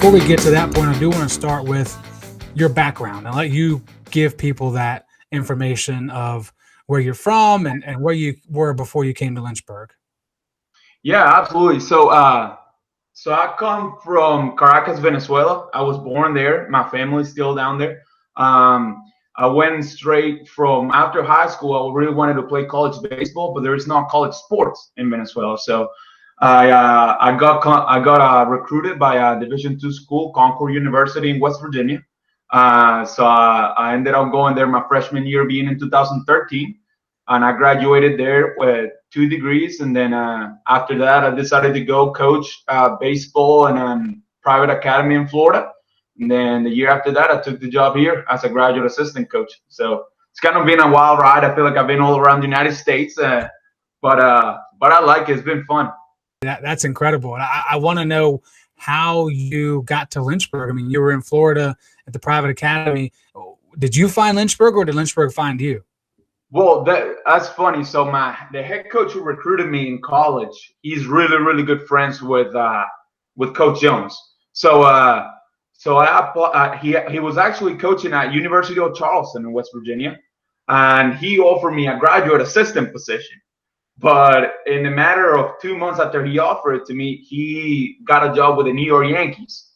before we get to that point, I do want to start with your background and let you give people that information of where you're from and where you were before you came to Lynchburg. Yeah, absolutely. So I come from Caracas, Venezuela. I was born there. My family's still down there. I went straight from after high school. I really wanted to play college baseball, but there is no college sports in Venezuela. So I got recruited by a Division II school, Concord University in West Virginia. So I ended up going there my freshman year, being in 2013, and I graduated there with 2 degrees. And then after that, I decided to go coach baseball in a private academy in Florida. And then the year after that, I took the job here as a graduate assistant coach. So it's kind of been a wild ride. I feel like I've been all around the United States, but I like it. It's been fun. That's incredible. And I want to know how you got to Lynchburg. I mean, you were in Florida at the private academy. Did you find Lynchburg or did Lynchburg find you? Well, that's funny. So the head coach who recruited me in college, he's really, really good friends with Coach Jones. He was actually coaching at University of Charleston in West Virginia, and he offered me a graduate assistant position. But in a matter of 2 months after he offered it to me, he got a job with the New York Yankees.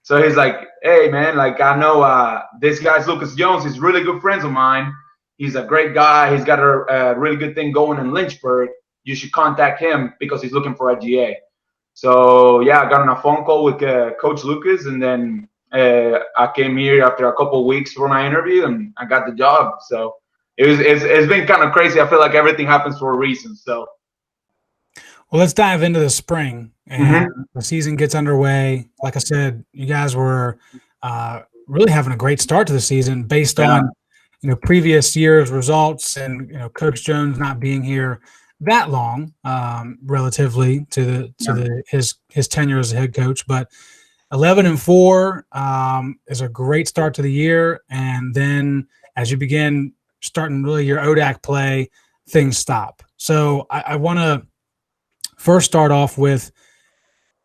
So he's like, "Hey, man, like I know this guy's Lucas Jones. He's really good friends of mine. He's a great guy. He's got a really good thing going in Lynchburg. You should contact him because he's looking for a GA." So yeah, I got on a phone call with Coach Lucas, and then I came here after a couple of weeks for my interview, and I got the job. So it's been kind of crazy. I feel like everything happens for a reason. So, well, let's dive into the spring, and the season gets underway. Like I said, you guys were really having a great start to the season based on previous year's results, and Coach Jones not being here that long, relatively to his tenure as a head coach. But 11-4 is a great start to the year, and then as you begin starting really your ODAC play, things stop. So I want to first start off with: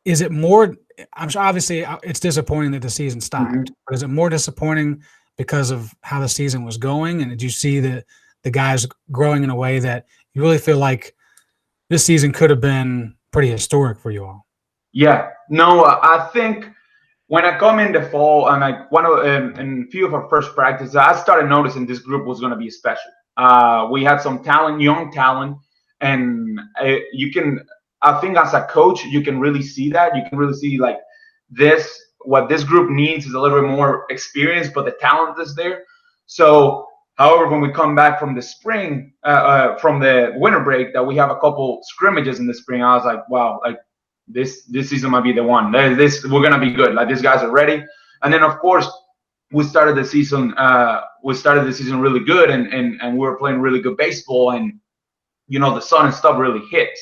is it more? I'm sure obviously it's disappointing that the season stopped, but is it more disappointing because of how the season was going? And did you see the guys growing in a way that you really feel like this season could have been pretty historic for you all? Yeah, no, I think when I come in the fall and in a few of our first practices, I started noticing this group was going to be special. We had some talent, young talent, and I think as a coach, you can really see that. You can really see like what this group needs is a little bit more experience, but the talent is there. So, however, when we come back from the spring, from the winter break, that we have a couple scrimmages in the spring, I was like, wow, like this season might be the one. We're gonna be good. Like these guys are ready. And then of course we started the season really good, and we were playing really good baseball, and the sun and stuff really hits.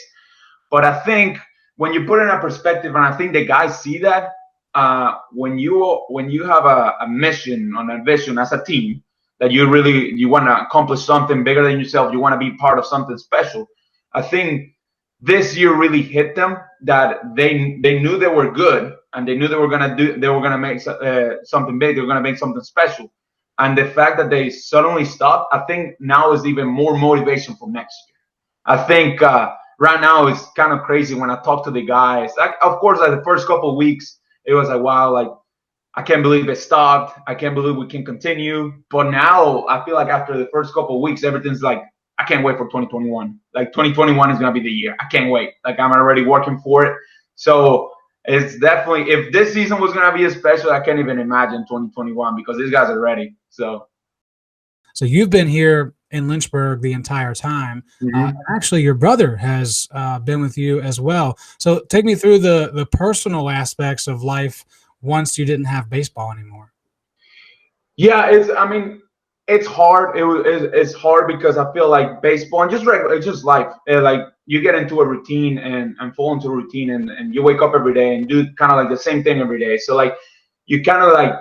But I think when you put it in a perspective, and I think the guys see that. When you have a mission on a vision as a team that you want to accomplish something bigger than yourself, you want to be part of something special. I think this year really hit them that they knew they were good, and they knew they were gonna make something big. They were gonna make something special, and the fact that they suddenly stopped, I think now is even more motivation for next year. I think right now it's kind of crazy when I talk to the guys. Of course, like the first couple of weeks, it was like, wow, like I can't believe it stopped. I can't believe we can continue. But now I feel like after the first couple of weeks, everything's like, I can't wait for 2021. Like 2021 is going to be the year. I can't wait. Like I'm already working for it. So it's definitely, if this season was going to be a special, I can't even imagine 2021 because these guys are ready. So you've been here in Lynchburg the entire time. Actually, your brother has been with you as well. So take me through the personal aspects of life once you didn't have baseball anymore. Yeah, it's hard. It's hard because I feel like baseball and it's just life. Like you get into a routine and fall into a routine, and you wake up every day and do kind of like the same thing every day. So like you kind of like,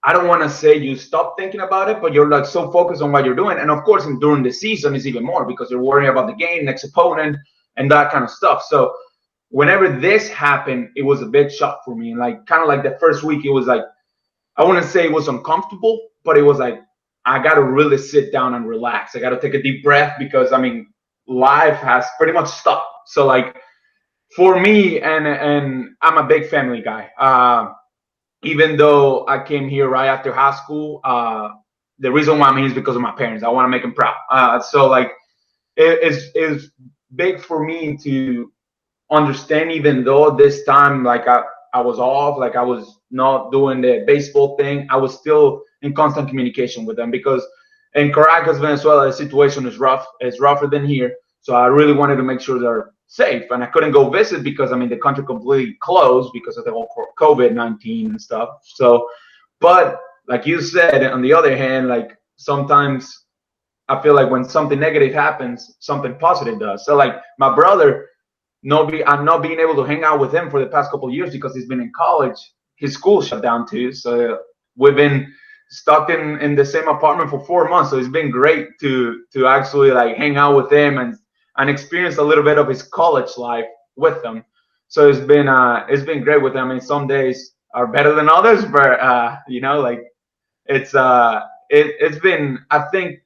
I don't want to say you stop thinking about it, but you're like so focused on what you're doing. And of course, during the season, it's even more because you're worrying about the game, next opponent, and that kind of stuff. So whenever this happened, it was a big shock for me. And like kind of like the first week, it was like I wouldn't say it was uncomfortable, but it was like I got to really sit down and relax. I got to take a deep breath because I mean life has pretty much stopped. So like for me, and I'm a big family guy. Even though I came here right after high school, the reason why I'm here is because of my parents. I want to make them proud. So like it's big for me to understand, even though this time like I was off, like I was not doing the baseball thing, I was still in constant communication with them because in Caracas, Venezuela, the situation is rough. It's rougher than here. So I really wanted to make sure they're safe. And I couldn't go visit because I mean the country completely closed because of the whole COVID-19 and stuff. So, but like you said, on the other hand, like sometimes I feel like when something negative happens, something positive does. So like my brother, I'm not being able to hang out with him for the past couple of years because he's been in college. His school shut down too, so we've been stuck in the same apartment for 4 months. So it's been great to actually like hang out with him and experience a little bit of his college life with them. So it's been great with them. I mean, some days are better than others, but you know, like it's been. I think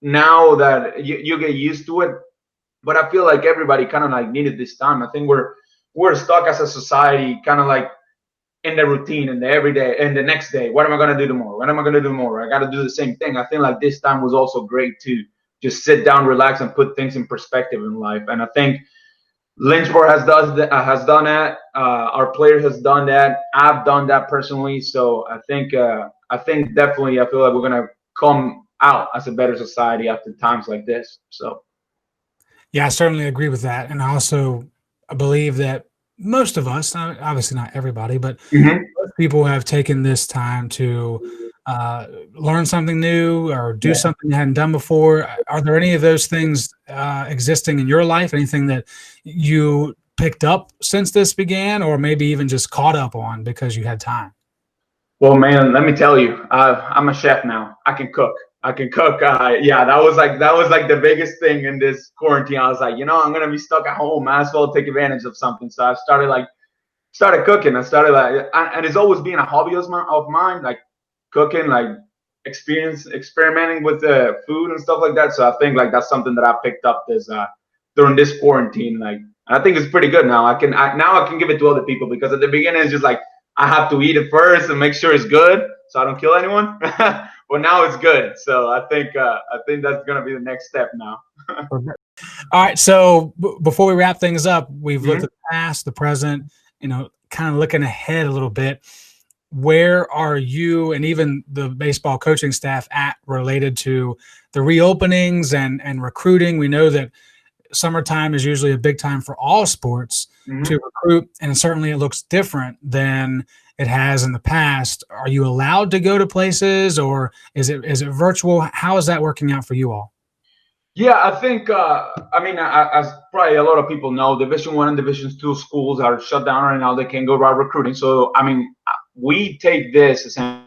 now that you get used to it, but I feel like everybody kind of like needed this time. I think we're stuck as a society, kind of like in the routine and the everyday and the next day. What am I gonna do tomorrow? What am I gonna do tomorrow? I got to do the same thing. I think like this time was also great to just sit down, relax, and put things in perspective in life. And I think Lynchburg has done that. Our player has done that. I've done that personally. So I think definitely I feel like we're gonna come out as a better society after times like this. So. Yeah, I certainly agree with that. And I also believe that most of us, obviously not everybody, but Mhm. most people have taken this time to learn something new or do Yeah. something they hadn't done before. Are there any of those things existing in your life? Anything that you picked up since this began, or maybe even just caught up on because you had time? Well, man, let me tell you, I'm a chef now. I can cook. I can cook. Yeah, that was like the biggest thing in this quarantine. I was like, you know, I'm gonna be stuck at home. Might as well take advantage of something. So I started cooking. I started like, and it's always been a hobby of mine, like cooking, like experimenting with the food and stuff like that. So I think like that's something that I picked up this during this quarantine. Like, I think it's pretty good now. Now I can give it to other people because at the beginning it's just like I have to eat it first and make sure it's good so I don't kill anyone. But now it's good. So I think that's gonna be the next step now. All right. So before we wrap things up, we've looked Mhm. at the past, the present, kind of looking ahead a little bit. Where are you and even the baseball coaching staff at related to the reopenings and recruiting? We know that summertime is usually a big time for all sports to Mhm. recruit, and certainly it looks different than it has in the past. Are you allowed to go to places, or is it virtual? How is that working out for you all? Yeah, I think. I mean, as probably a lot of people know, Division One and Division Two schools are shut down right now. They can't go about recruiting. So, I mean, we take this as an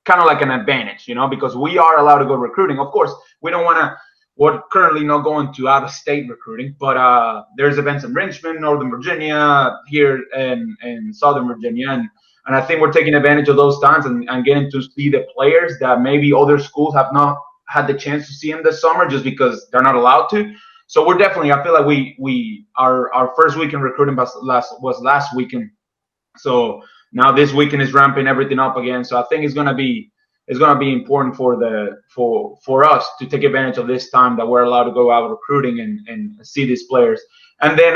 kind of like an advantage, you know, because we are allowed to go recruiting. Of course, we don't want to. We're currently not going to out of state recruiting, but there's events in Richmond, Northern Virginia, here in Southern Virginia, and I think we're taking advantage of those times and getting to see the players that maybe other schools have not had the chance to see in the summer just because they're not allowed to. So we're definitely. I feel like our first weekend recruiting was last weekend. So now this weekend is ramping everything up again. So I think it's gonna be important for us to take advantage of this time that we're allowed to go out recruiting and see these players. And then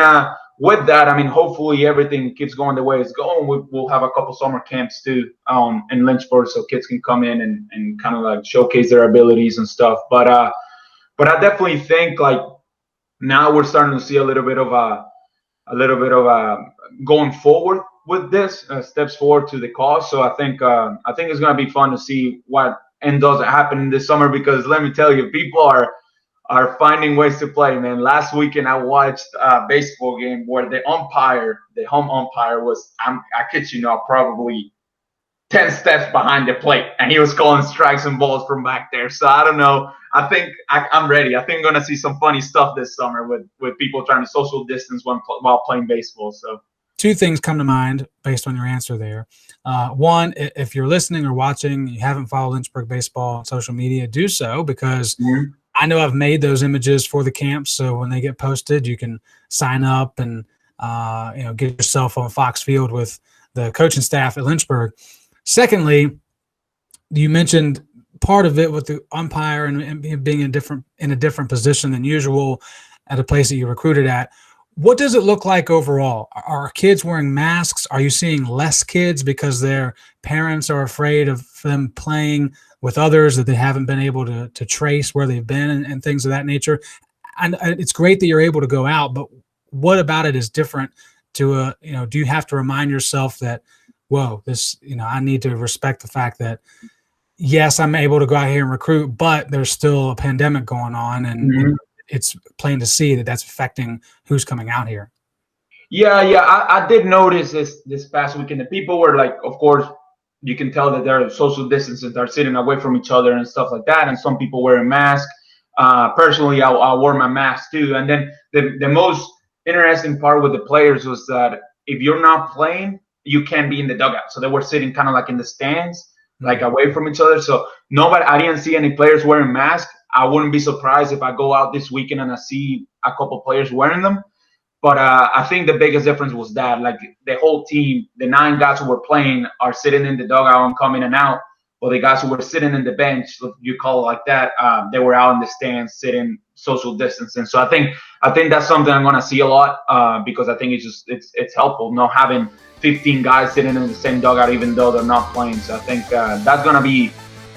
with that, I mean, hopefully everything keeps going the way it's going. We'll have a couple summer camps too in Lynchburg, so kids can come in and kind of like showcase their abilities and stuff. But I definitely think like now we're starting to see a little bit of going forward with this steps forward to the cause. So I think it's going to be fun to see what and does happen this summer because let me tell you, people are finding ways to play. Man, last weekend I watched a baseball game where the home umpire, was I kid you not, probably 10 steps behind the plate, and he was calling strikes and balls from back there. So I don't know. I think I'm ready. I think I'm going to see some funny stuff this summer with people trying to social distance while playing baseball. So two things come to mind based on your answer there. One, if you're listening or watching, you haven't followed Lynchburg baseball on social media, do so, because I know I've made those images for the camps. So when they get posted, you can sign up and get yourself on Fox Field with the coaching staff at Lynchburg. Secondly, you mentioned part of it with the umpire and being in a different position than usual at a place that you recruited at. What does it look like overall? Are kids wearing masks? Are you seeing less kids because their parents are afraid of them playing with others that they haven't been able to trace where they've been and things of that nature? And it's great that you're able to go out, but what about it is different do you have to remind yourself that, whoa, this, I need to respect the fact that, yes, I'm able to go out here and recruit, but there's still a pandemic going on, and it's plain to see that that's affecting who's coming out here. Yeah, I did notice this past weekend that people were like, of course, you can tell that they're social distancing, they're sitting away from each other and stuff like that, and some people wearing masks. Personally, I wore my mask too. And then the most interesting part with the players was that if you're not playing, you can't be in the dugout. So they were sitting kind of like in the stands, like away from each other. So I didn't see any players wearing masks. I wouldn't be surprised if I go out this weekend and I see a couple players wearing them. But I think the biggest difference was that, like, the whole team, the 9 guys who were playing are sitting in the dugout and coming in and out. But the guys who were sitting in the bench, you call it like that, they were out in the stands, sitting social distancing. So I think that's something I'm going to see a lot because I think it's helpful not having 15 guys sitting in the same dugout even though they're not playing. So I think that's going to be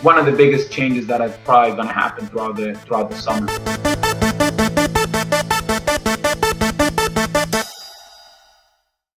one of the biggest changes that is probably going to happen throughout the summer.